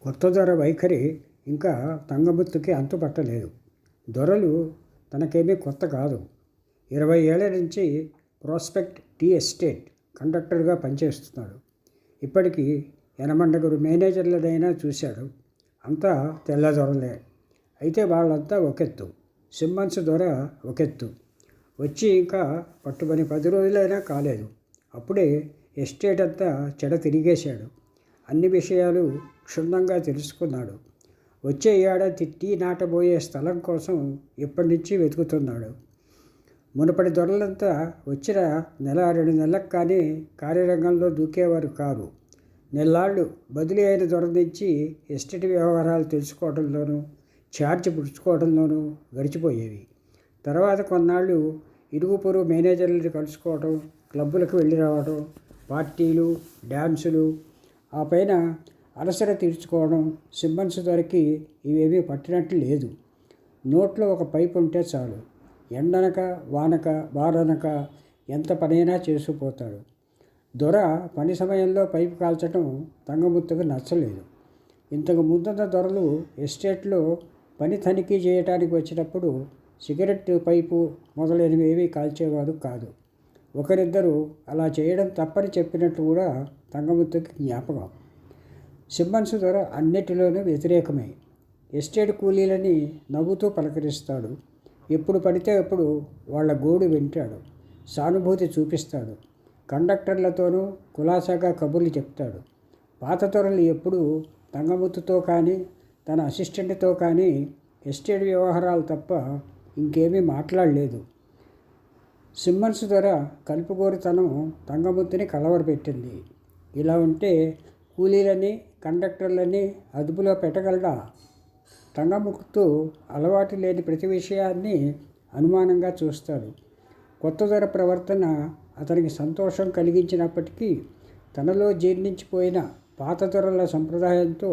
కొత్త దొర వైఖరి ఇంకా తంగముత్తుకి అంతుపట్టలేదు. దొరలు తనకేమీ కొత్త కాదు. 20 ఏళ్ల నుంచి ప్రాస్పెక్ట్ టీ ఎస్టేట్ కండక్టర్గా పనిచేస్తున్నాడు. ఇప్పటికీ ఎనమండగురు మేనేజర్లదైనా చూశాడు. అంతా తెల్లదొరలే. అయితే వాళ్ళంతా ఒకెత్తు, సిమ్మన్స్ దొర ఒకెత్తు. వచ్చి ఇంకా పట్టుబడి 10 రోజులైనా కాలేదు. అప్పుడే ఎస్టేట్ అంతా చెడ తిరిగేశాడు. అన్ని విషయాలు క్షుణ్ణంగా తెలుసుకున్నాడు. వచ్చే ఏడాది టీ నాటబోయే స్థలం కోసం ఇప్పటి నుంచి వెతుకుతున్నాడు. మునుపటి దొరలంతా వచ్చిన నెల 2 నెలలకు కానీ కార్యరంగంలో దూకేవారు కారు. నెల్లాళ్ళు బదిలీ అయిన దొర నుంచి ఎస్టేట్ వ్యవహారాలు తెలుసుకోవడంలోనూ ఛార్జ్ పుచ్చుకోవడంలోనూ గడిచిపోయేవి. తర్వాత కొన్నాళ్ళు ఇరుగు పొరుగు మేనేజర్లను కలుసుకోవడం, క్లబ్బులకు వెళ్ళి రావడం, పార్టీలు, డ్యాన్సులు, ఆ పైన అలసట తీర్చుకోవడం. సిమ్మన్స్ దొరికి ఇవేమీ పట్టినట్టు లేదు. నోట్లో ఒక పైపు ఉంటే చాలు. ఎండనక వానక వారనక ఎంత పనైనా చేసుకుపోతాడు. దొర పని సమయంలో పైపు కాల్చడం తంగముత్తుకు నచ్చలేదు. ఇంతకు ముందున్న దొరలు ఎస్టేట్లో పని తనిఖీ చేయడానికి వచ్చినప్పుడు సిగరెట్ పైపు మొదలైనవి కాల్చేవాడు కాదు. ఒకరిద్దరు అలా చేయడం తప్పని చెప్పినట్టు కూడా తంగముత్తుకి జ్ఞాపకం. సిమ్మన్స్ దొర అన్నిటిలోనూ వ్యతిరేకమే. ఎస్టేట్ కూలీలని నవ్వుతూ పలకరిస్తాడు. ఎప్పుడు పడితే అప్పుడు వాళ్ళ గోడు వింటాడు. సానుభూతి చూపిస్తాడు. కండక్టర్లతోనూ కులాసాగా కబుర్లు చెప్తాడు. పాత దొరలు ఎప్పుడూ తంగముత్తుతో కానీ తన అసిస్టెంట్తో కానీ ఎస్టేట్ వ్యవహారాలు తప్ప ఇంకేమీ మాట్లాడలేదు. సిమ్మన్స్ దొర కలుపుగోరుతనం తంగముత్తుని కలవరపెట్టింది. ఇలా ఉంటే కూలీలని కండక్టర్లని అదుపులో పెట్టగలడా? తంగముత్తు అలవాటు లేని ప్రతి విషయాన్ని అనుమానంగా చూస్తాడు. కొత్త దొర ప్రవర్తన అతనికి సంతోషం కలిగించినప్పటికీ తనలో జీర్ణించిపోయిన పాత దొరల సంప్రదాయంతో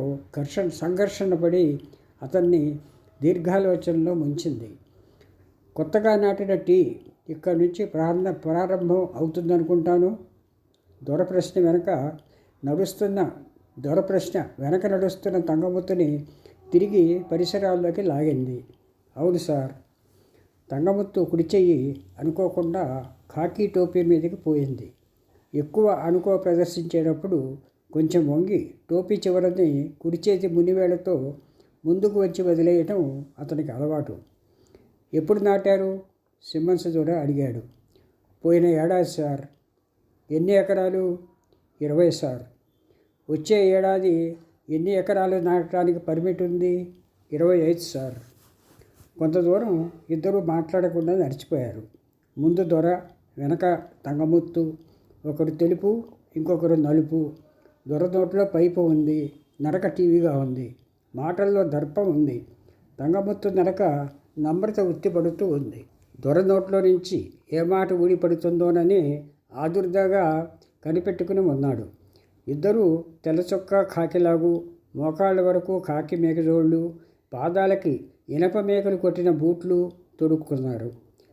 సంఘర్షణ పడి అతన్ని దీర్ఘాలోచనలో ముంచింది. కొత్తగా నాటిన టీ ఇక్కడి నుంచి ప్రారంభం అవుతుందనుకుంటాను. దొర ప్రశ్న వెనక నడుస్తున్న తంగముత్తుని తిరిగి పరిసరాల్లోకి లాగింది. అవును సార్. తంగముత్తు కుడి చెయ్యి అనుకోకుండా ఖాకీ టోపీ మీదకి పోయింది. ఎక్కువ అనుకో ప్రదర్శించేటప్పుడు కొంచెం వంగి టోపీ చివరని కుడి చేతి మునివేళ్లతో ముందుకు వచ్చి వదిలేయటం అతనికి అలవాటు. ఎప్పుడు నాటారు? సిమ్మన్స్ దొర అడిగాడు. పోయిన ఏడాది సార్. ఎన్ని ఎకరాలు? 20 సార్. వచ్చే ఏడాది ఎన్ని ఎకరాలు నాటడానికి పర్మిట్ ఉంది? 25 సార్. కొంత దూరం ఇద్దరూ మాట్లాడకుండా నడిచిపోయారు. ముందు దొర, వెనక తంగముత్తు. ఒకరు తెలుపు, ఇంకొకరు నలుపు. దొర నోట్లో పైపు ఉంది. నడక టీవీగా ఉంది. మాటల్లో దర్పం ఉంది. తంగముత్తు నడక నమ్రత ఉత్తిపడుతూ ఉంది. దొర నోట్లో నుంచి ఏ మాట ఊడిపడుతుందోనని ఆదుర్దాగా కనిపెట్టుకుని ఉన్నాడు. ఇద్దరూ తెల్లచొక్కా ఖాకిలాగు, మోకాళ్ళ వరకు ఖాకి మేకజోళ్ళు, పాదాలకి ఇనప మేకలు కొట్టిన బూట్లు తొడుక్కున్నారు.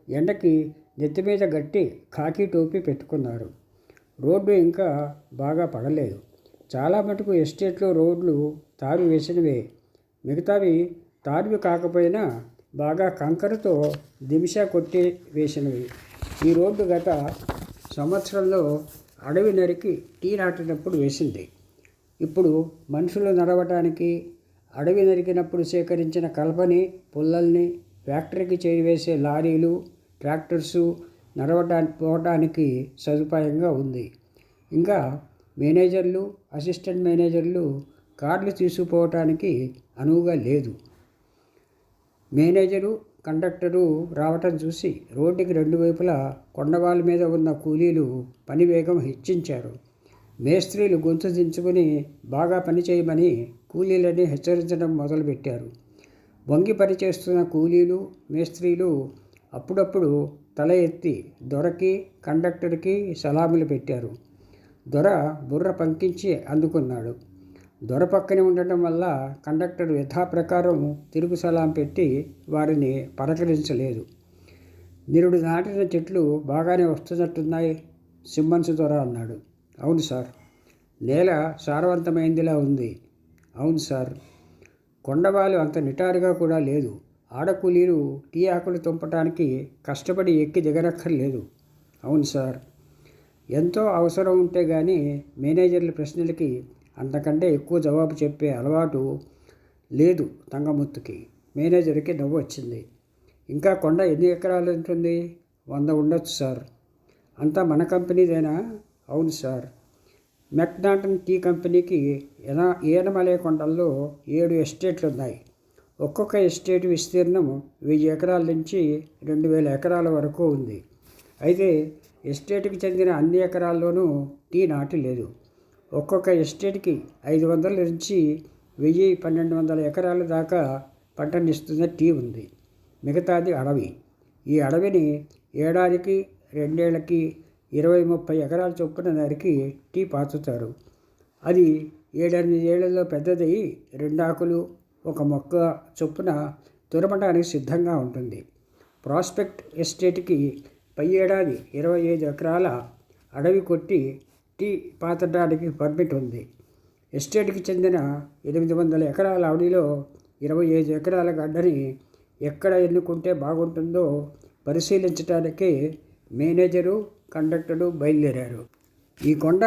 ఎండకి నెత్తిమీద గట్టి ఖాకీ టోపీ పెట్టుకున్నారు. రోడ్డు ఇంకా బాగా పడలేదు. చాలా మటుకు ఎస్టేట్లో రోడ్లు తారు వేసినవే. మిగతావి తారువి కాకపోయినా బాగా కంకరతో దిమిషా కొట్టి వేసినవి. ఈ రోడ్డు గత సంవత్సరంలో అడవి నరికి టీ నాటినప్పుడు వేసింది. ఇప్పుడు మనుషులు నడవటానికి, అడవి నరికినప్పుడు సేకరించిన కలపని, పుల్లల్ని ఫ్యాక్టరీకి చేరివేసే లారీలు, ట్రాక్టర్సు పోవటానికి సదుపాయంగా ఉంది. ఇంకా మేనేజర్లు, అసిస్టెంట్ మేనేజర్లు కార్లు తీసుకుపోవటానికి అనువుగా లేదు. మేనేజరు, కండక్టరు రావటం చూసి రోడ్డుకి 2 వైపులా కొండవాళ్ళ మీద ఉన్న కూలీలు పని వేగం హెచ్చించారు. మేస్త్రీలు గొంతు దించుకుని బాగా పని చేయమని కూలీలని హెచ్చరించడం మొదలుపెట్టారు. వంగి పనిచేస్తున్న కూలీలు, మేస్త్రీలు అప్పుడప్పుడు తల ఎత్తి దొరకి, కండక్టర్కి సలాములు పెట్టారు. దొర బుర్ర పంకించి అందుకున్నాడు. దొర పక్కనే ఉండటం వల్ల కండక్టర్ యథాప్రకారం తిరుగు సలాం పెట్టి వారిని పలకరించలేదు. నిరుడు నాటిన చెట్లు బాగానే వస్తున్నట్టున్నాయి సిమ్మన్స్ దొర అన్నాడు. అవును సార్. నేల సారవంతమైందిలా ఉంది. అవును సార్. కొండవాలు అంత నిటారుగా కూడా లేదు. ఆడకూలీలు టీ ఆకులు తుంపటానికి కష్టపడి ఎక్కి దిగనక్కర్లేదు. అవును సార్. ఎంతో అవసరం ఉంటే గానీ మేనేజర్ల ప్రశ్నలకి అంతకంటే ఎక్కువ జవాబు చెప్పే అలవాటు లేదు తంగముత్తుకి. మేనేజర్కి నవ్వు వచ్చింది. ఇంకా కొండ ఎన్ని ఎకరాలు ఉంటుంది? 100 ఉండొచ్చు సార్. అంతా మన కంపెనీదేనా? అవును సార్. మెక్నాటన్ టీ కంపెనీకి ఈనమలై కొండల్లో 7 ఎస్టేట్లు ఉన్నాయి. ఒక్కొక్క ఎస్టేట్ విస్తీర్ణం 1000 ఎకరాల నుంచి 2000 ఎకరాల వరకు ఉంది. అయితే ఎస్టేట్కి చెందిన అన్ని ఎకరాల్లోనూ టీ నాటి లేదు. ఒక్కొక్క ఎస్టేట్కి 500 నుంచి 1000-1200 ఎకరాల దాకా పంటనిస్తున్న టీ ఉంది. మిగతాది అడవి. ఈ అడవిని ఏడాదికి 2 ఏళ్లకి 20-30 ఎకరాల చొప్పున నరికి టీ పాతుతారు. అది 7-8 ఏళ్లలో పెద్దదై 2 ఆకులు 1 మొక్క చొప్పున తురమటానికి సిద్ధంగా ఉంటుంది. ప్రాస్పెక్ట్ ఎస్టేట్కి పై ఏడాది 25 ఎకరాల అడవి కొట్టి టీ పాతడానికి పర్మిట్ ఉంది. ఎస్టేట్కి చెందిన 800 ఎకరాల అడవిలో 25 ఎకరాల గడ్డని ఎక్కడ ఎన్నుకుంటే బాగుంటుందో పరిశీలించడానికే మేనేజరు, కండక్టరు బయలుదేరారు. ఈ కొండ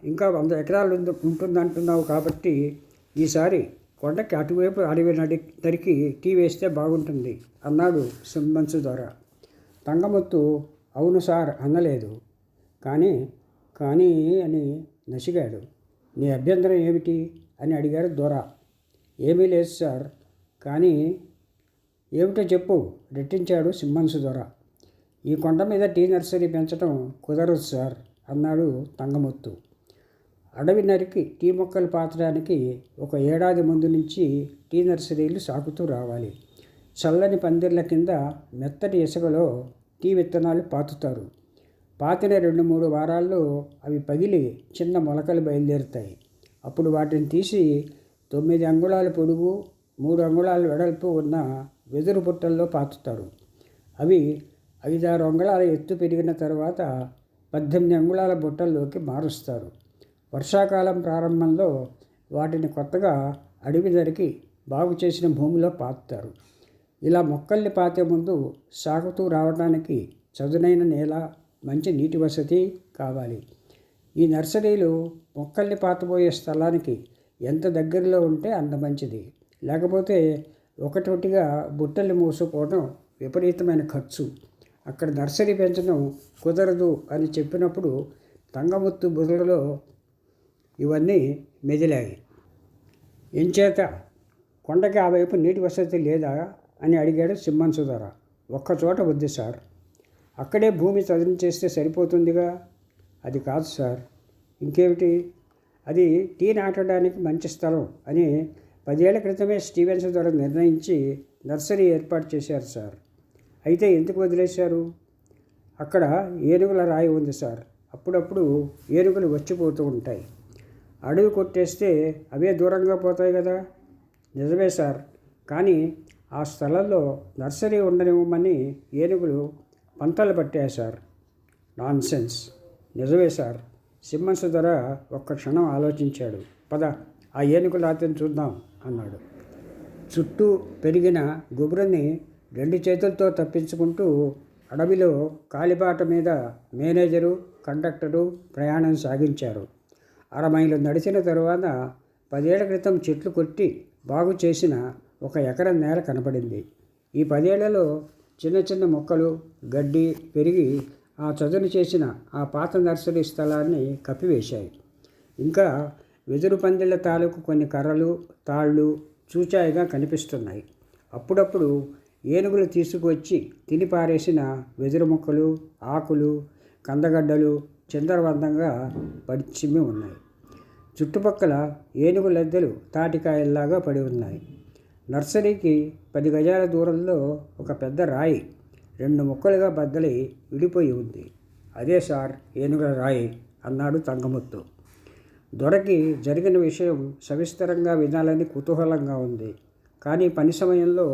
ఇంకా 100 ఎకరాలు ఉంటుందంటున్నావు కాబట్టి ఈసారి కొండకి అటువైపు అడవి నరికి టీ వేస్తే బాగుంటుంది అన్నాడు సిమ్మన్స్ ద్వారా. తంగముత్తు అవును సార్ అనలేదు. కానీ అని నసిగాడు. నీ అభ్యంతరం ఏమిటి అని అడిగారు దొర. ఏమీ లేదు సార్. కానీ ఏమిటో చెప్పు రెట్టించాడు సిమ్మన్స్ దొర. ఈ కొండ మీద టీ నర్సరీ పెంచడం కుదరదు సార్ అన్నాడు తంగముత్తు. అడవి నరికి టీ మొక్కలు పాతడానికి 1 ఏడాది ముందు నుంచి టీ నర్సరీలు సాగుతూ రావాలి. చల్లని పందిర్ల కింద మెత్తటి ఇసుకలో టీ విత్తనాలు పాతుతారు. పాతిన 2-3 వారాల్లో అవి పగిలి చిన్న మొలకలు బయలుదేరుతాయి. అప్పుడు వాటిని తీసి 9 అంగుళాల పొడుగు 3 అంగుళాల వెడల్పు ఉన్న వెదురు బుట్టల్లో పాతుతారు. అవి 5-6 అంగుళాల ఎత్తు పెరిగిన తర్వాత 18 అంగుళాల బుట్టల్లోకి మారుస్తారు. వర్షాకాలం ప్రారంభంలో వాటిని కొత్తగా అడవి నరికి బాగు చేసిన భూమిలో పాతుతారు. ఇలా మొక్కల్ని పాతే ముందు సాగుతూ రావడానికి చదునైన నేల, మంచి నీటి వసతి కావాలి. ఈ నర్సరీలు మొక్కల్ని పాతబోయే స్థలానికి ఎంత దగ్గరలో ఉంటే అంత మంచిది. లేకపోతే ఒకటొకటిగా బుట్టలు మూసుకోవడం విపరీతమైన ఖర్చు. అక్కడ నర్సరీ పెంచడం కుదరదు అని చెప్పినప్పుడు తంగముత్తు బుర్రలో ఇవన్నీ మెదిలాయి. ఎంచేత కొండకి ఆ వైపు నీటి వసతి లేదా అని అడిగాడు సిమ్మన్స్ ద్వారా. ఒక్కచోట ఉంది సార్. అక్కడే భూమి చదును చేస్తే సరిపోతుందిగా. అది కాదు సార్. ఇంకేమిటి? అది టీ నాటడానికి మంచి స్థలం అని 10 ఏళ్ల క్రితమే స్టీవెన్స్ ద్వారా నిర్ణయించి నర్సరీ ఏర్పాటు చేశారు సార్. అయితే ఎందుకు వదిలేశారు? అక్కడ ఏనుగుల రాయి ఉంది సార్. అప్పుడప్పుడు ఏనుగులు వచ్చిపోతూ ఉంటాయి. అడవి కొట్టేస్తే అవే దూరంగా పోతాయి కదా. నిజమే సార్. కానీ ఆ స్థలంలో నర్సరీ ఉండనివ్వమని ఏనుగులు పంతలు పట్టాయి సార్. నాన్సెన్స్. నిజమే సార్. సిమ్మన్స్ ధర ఒక్క క్షణం ఆలోచించాడు. పద ఆ ఏనుగు రాతని చూద్దాం అన్నాడు. చుట్టూ పెరిగిన గుబురుని 2 చేతులతో తప్పించుకుంటూ అడవిలో కాలిబాట మీద మేనేజరు, కండక్టరు ప్రయాణం సాగించారు. 1/2 మైలు నడిచిన తరువాత 10 ఏళ్ల క్రితం చెట్లు కొట్టి బాగు చేసిన 1 ఎకరం నేల కనపడింది. ఈ 10 ఏళ్లలో చిన్న చిన్న మొక్కలు, గడ్డి పెరిగి ఆ చదును చేసిన ఆ పాత నర్సరీ స్థలాన్ని కప్పివేశాయి. ఇంకా వెదురు పందిళ్ళ తాలూకు కొన్ని కర్రలు, తాళ్ళు చూచాయిగా కనిపిస్తున్నాయి. అప్పుడప్పుడు ఏనుగులు తీసుకువచ్చి తిని పారేసిన వెదురు మొక్కలు, ఆకులు, కందగడ్డలు చిందరవందంగా పడిచిమ్మి ఉన్నాయి. చుట్టుపక్కల ఏనుగు లద్దెలు తాటికాయల్లాగా పడి ఉన్నాయి. నర్సరీకి 10 గజాల దూరంలో ఒక పెద్ద రాయి 2 ముక్కలుగా బద్దలై విడిపోయి ఉంది. అదే సార్ ఏనుగుల రాయి అన్నాడు తంగముత్తు. దొరకి జరిగిన విషయం సవిస్తరంగా వినాలని కుతూహలంగా ఉంది. కానీ పని సమయంలో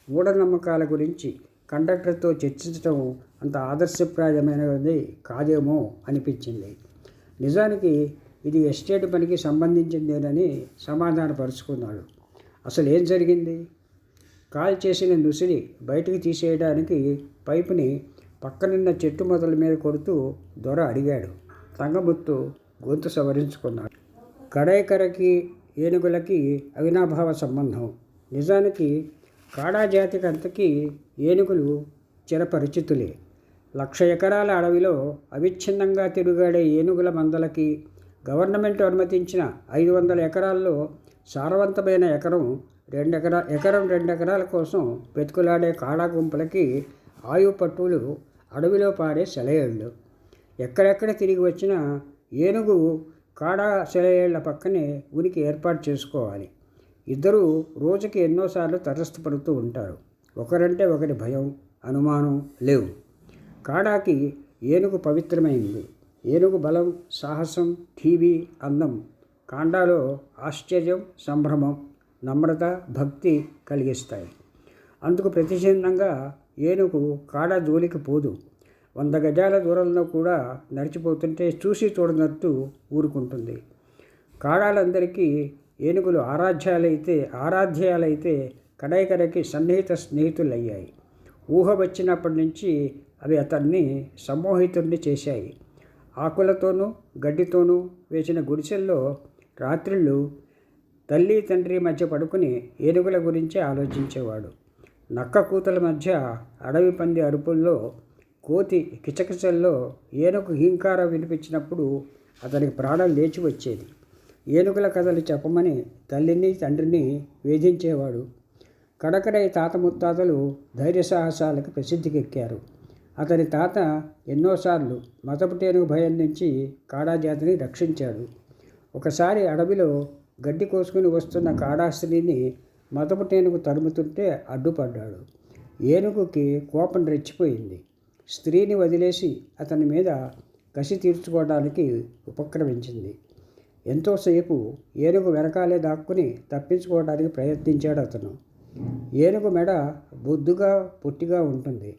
మూఢనమ్మకాల గురించి కండక్టర్తో చర్చించడం అంత ఆదర్శప్రాయమైనది కాదేమో అనిపించింది. నిజానికి ఇది ఎస్టేట్ పనికి సంబంధించిందేనని సమాధానపరుచుకున్నాడు. అసలు ఏం జరిగింది? కాల్ చేసిన నుసిని బయటకు తీసేయడానికి పైపుని పక్కనున్న చెట్టు మొదల మీద కొడుతూ దొర అడిగాడు. తంగముత్తు గొంతు సవరించుకున్నాడు. కడైకరకి ఏనుగులకి అవినాభావ సంబంధం. నిజానికి కాడా జాతికి అంతకీ ఏనుగులు చిరపరిచితులే. 1,00,000 ఎకరాల అడవిలో అవిచ్ఛిన్నంగా తిరుగాడే ఏనుగుల మందలకి గవర్నమెంట్ అనుమతించిన 500 ఎకరాల్లో సారవంతమైన ఎకరం 2 ఎకరాల కోసం వెతుకులాడే కాడా గుంపులకి ఆయు పట్టులు అడవిలో పాడే సెలయేళ్ళు. ఎక్కడెక్కడ తిరిగి వచ్చినా ఏనుగు కాడా సెలయేళ్ల పక్కనే ఉనికి ఏర్పాటు చేసుకోవాలి. ఇద్దరూ రోజుకి ఎన్నోసార్లు తటస్థపడుతూ ఉంటారు. ఒకరంటే ఒకరి భయం, అనుమానం లేవు. కాడాకి ఏనుగు పవిత్రమైంది. ఏనుగు బలం, సాహసం, ఠీవీ, అందం కాండాలో ఆశ్చర్యం, సంభ్రమం, నమ్రత, భక్తి కలిగిస్తాయి. అందుకు ప్రతిచిహ్నంగా ఏనుగు కాడా జోలికి పోదు. 100 గజాల దూరంలో కూడా నడిచిపోతుంటే చూసి చూడనట్టు ఊరుకుంటుంది. కాడాలందరికీ ఏనుగులు ఆరాధ్యాలైతే కడైకరకి సన్నిహిత స్నేహితులయ్యాయి. ఊహ వచ్చినప్పటి నుంచి అవి అతన్ని సమ్మోహితుడిని చేశాయి. ఆకులతోనూ గడ్డితోనూ వేసిన గుడిసెల్లో రాత్రిళ్ళు తల్లి తండ్రి మధ్య పడుకుని ఏనుగుల గురించే ఆలోచించేవాడు. నక్క కూతల మధ్య అడవి పంది అరుపుల్లో, కోతి కిచకిచల్లో ఏనుగు హీంకారం వినిపించినప్పుడు అతనికి ప్రాణం లేచి వచ్చేది. ఏనుగుల కథలు చెప్పమని తల్లిని తండ్రిని వేధించేవాడు. కడకడై తాత ముత్తాతలు ధైర్యసాహసాలకు ప్రసిద్ధికెక్కారు. అతని తాత ఎన్నోసార్లు మతపుటేనుగు భయం నుంచి కాడా జాతిని రక్షించాడు. ఒకసారి అడవిలో గడ్డి కోసుకుని వస్తున్న కాడా స్త్రీని మతపుటేనుగు తరుముతుంటే అడ్డుపడ్డాడు. ఏనుగుకి కోపం రెచ్చిపోయింది. స్త్రీని వదిలేసి అతని మీద కసి తీర్చుకోవడానికి ఉపక్రమించింది. ఎంతోసేపు ఏనుగు వెనకాలే దాక్కుని తప్పించుకోవడానికి ప్రయత్నించాడు అతను. ఏనుగు మెడ బొద్దుగా పొట్టిగా ఉంటుంది.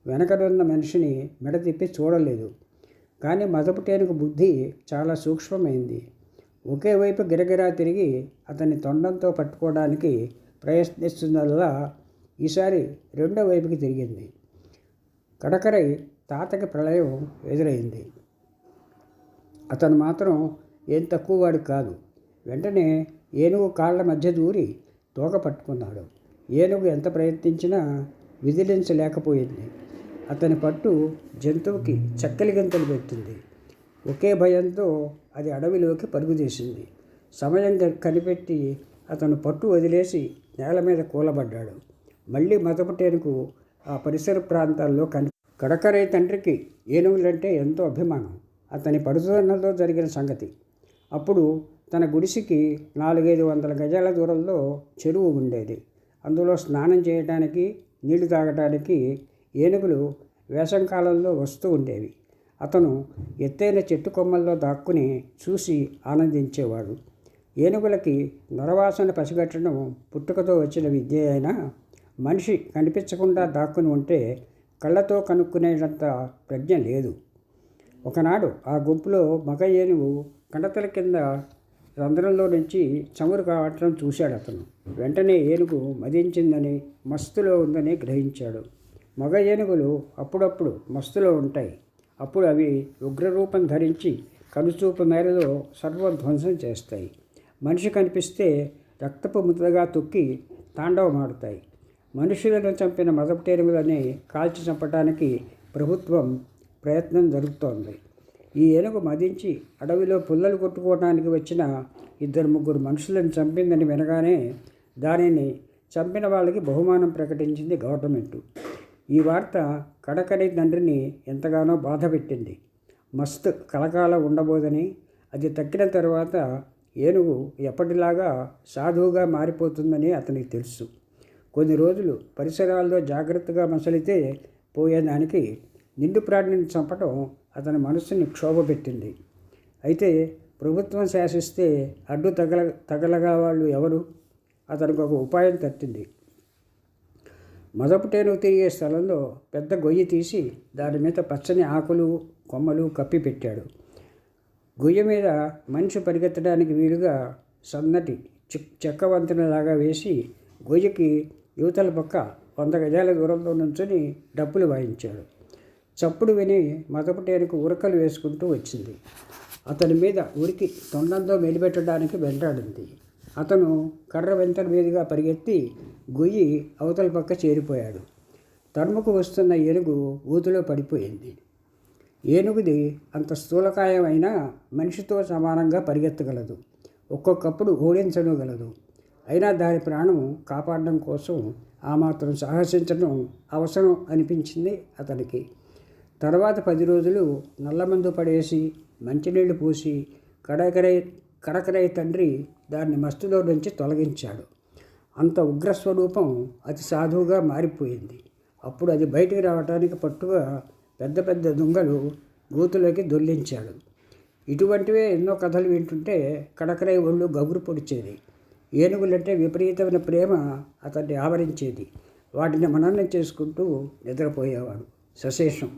వెనకనున్న మనిషిని మెడ తిప్పి చూడలేదు. కానీ మదపుటేనుగు బుద్ధి చాలా సూక్ష్మమైంది. ఒకే వైపు గిరగిరా తిరిగి అతన్ని తొండంతో పట్టుకోవడానికి ప్రయత్నిస్తున్నలా ఈసారి రెండో వైపుకి తిరిగింది. కడకరై తాతకి ప్రళయం ఎదురైంది. అతను మాత్రం ఏం తక్కువ వాడు కాదు. వెంటనే ఏనుగు కాళ్ళ మధ్య దూరి తోక పట్టుకున్నాడు. ఏనుగు ఎంత ప్రయత్నించినా విదిలించలేకపోయింది. అతని పట్టు జంతువుకి చక్కలి గంతలు పెట్టింది. ఒకే భయంతో అది అడవిలోకి పరుగుదీసింది. సమయం కనిపెట్టి అతను పట్టు వదిలేసి నేల మీద కూలబడ్డాడు. మళ్ళీ మతపుటేనుగు ఆ పరిసర ప్రాంతాల్లో కడకరై తండ్రికి ఏనుగులంటే ఎంతో అభిమానం. అతని పడుతున్నదో జరిగిన సంగతి. అప్పుడు తన గుడిసికి 400-500 గజాల దూరంలో చెరువు ఉండేది. అందులో స్నానం చేయడానికి, నీళ్లు తాగడానికి ఏనుగులు వేసంకాలంలో వస్తూ ఉండేవి. అతను ఎత్తైన చెట్టు కొమ్మల్లో దాక్కుని చూసి ఆనందించేవాడు. ఏనుగులకి నరవాసన పసిగట్టడం పుట్టుకతో వచ్చిన విద్య అయినా మనిషి కనిపించకుండా దాక్కుని ఉంటే కళ్ళతో కనుక్కునేటంత ప్రజ్ఞ లేదు. ఒకనాడు ఆ గుంపులో మగ ఏనుగు కణతల కింద రంధ్రంలో నుంచి చమురు కావటం చూశాడు అతను. వెంటనే ఏనుగు మదించిందని, మస్తులో ఉందని గ్రహించాడు. మగ ఏనుగులు అప్పుడప్పుడు మస్తులో ఉంటాయి. అప్పుడు అవి ఉగ్రరూపం ధరించి కనుచూపు మేరలో సర్వధ్వంసం చేస్తాయి. మనిషి కనిపిస్తే రక్తపు ముద్దగా తొక్కి తాండవమాడుతాయి. మనుషులను చంపిన మదపుటేనుగులని కాల్చి చంపడానికి ప్రభుత్వం ప్రయత్నం జరుగుతోంది. ఈ ఏనుగు మదించి అడవిలో పుల్లలు కొట్టుకోవడానికి వచ్చిన 2-3 మనుషులను చంపిందని వినగానే దానిని చంపిన వాళ్ళకి బహుమానం ప్రకటించింది గవర్నమెంటు. ఈ వార్త కడకరి తండ్రిని ఎంతగానో బాధ పెట్టింది. మస్తు కలకాలం ఉండబోదని, అది తక్కిన తర్వాత ఏనుగు ఎప్పటిలాగా సాధువుగా మారిపోతుందని అతనికి తెలుసు. కొన్ని రోజులు పరిసరాల్లో జాగ్రత్తగా మసలితే పోయేదానికి నిండు ప్రాణిని చంపటం అతని మనస్సుని క్షోభపెట్టింది. అయితే ప్రభుత్వం శాసిస్తే అడ్డు తగలగా వాళ్ళు ఎవరు? అతనికి ఒక ఉపాయం తట్టింది. మదపుటేనుగు తిరిగే స్థలంలో పెద్ద గొయ్యి తీసి దాని మీద పచ్చని ఆకులు, కొమ్మలు కప్పి పెట్టాడు. గొయ్య మీద మనిషి పరిగెత్తడానికి వీలుగా సన్నటి చెక్క వంతెనలాగా వేసి గొయ్యకి యువతల పక్క 100 గజాల దూరంలో నుంచుని డప్పులు వాయించాడు. చప్పుడు విని మదపుటేనుకు ఉరకలు వేసుకుంటూ వచ్చింది. అతని మీద ఉరికి తొండంతో మెలిపెట్టడానికి వెంటాడింది. అతను కర్ర వెంటల మీదుగా పరిగెత్తి గొయ్యి అవతల పక్క చేరిపోయాడు. తరుముకు వస్తున్న ఏనుగు ఊతిలో పడిపోయింది. ఏనుగుది అంత స్థూలకాయమైనా మనిషితో సమానంగా పరిగెత్తగలదు. ఒక్కొక్కప్పుడు ఓడించగలదు. అయినా దాని ప్రాణం కాపాడడం కోసం ఆ మాత్రం సాహసించడం అవసరం అనిపించింది అతనికి. తర్వాత 10 రోజులు నల్లమందు పడేసి మంచినీళ్లు పూసి కడకరై తండ్రి దాన్ని మస్తులో నుంచి తొలగించాడు. అంత ఉగ్రస్వరూపం అతి సాధువుగా మారిపోయింది. అప్పుడు అది బయటికి రావడానికి పట్టుగా పెద్ద పెద్ద దుంగలు గోతులోకి దొర్లించాడు. ఇటువంటివే ఎన్నో కథలు వింటుంటే కడకరై ఒళ్ళు గగురు పొడిచేది. ఏనుగులంటే విపరీతమైన ప్రేమ అతన్ని ఆవరించేది. వాటిని మననం చేసుకుంటూ నిద్రపోయేవాడు. సశేషం.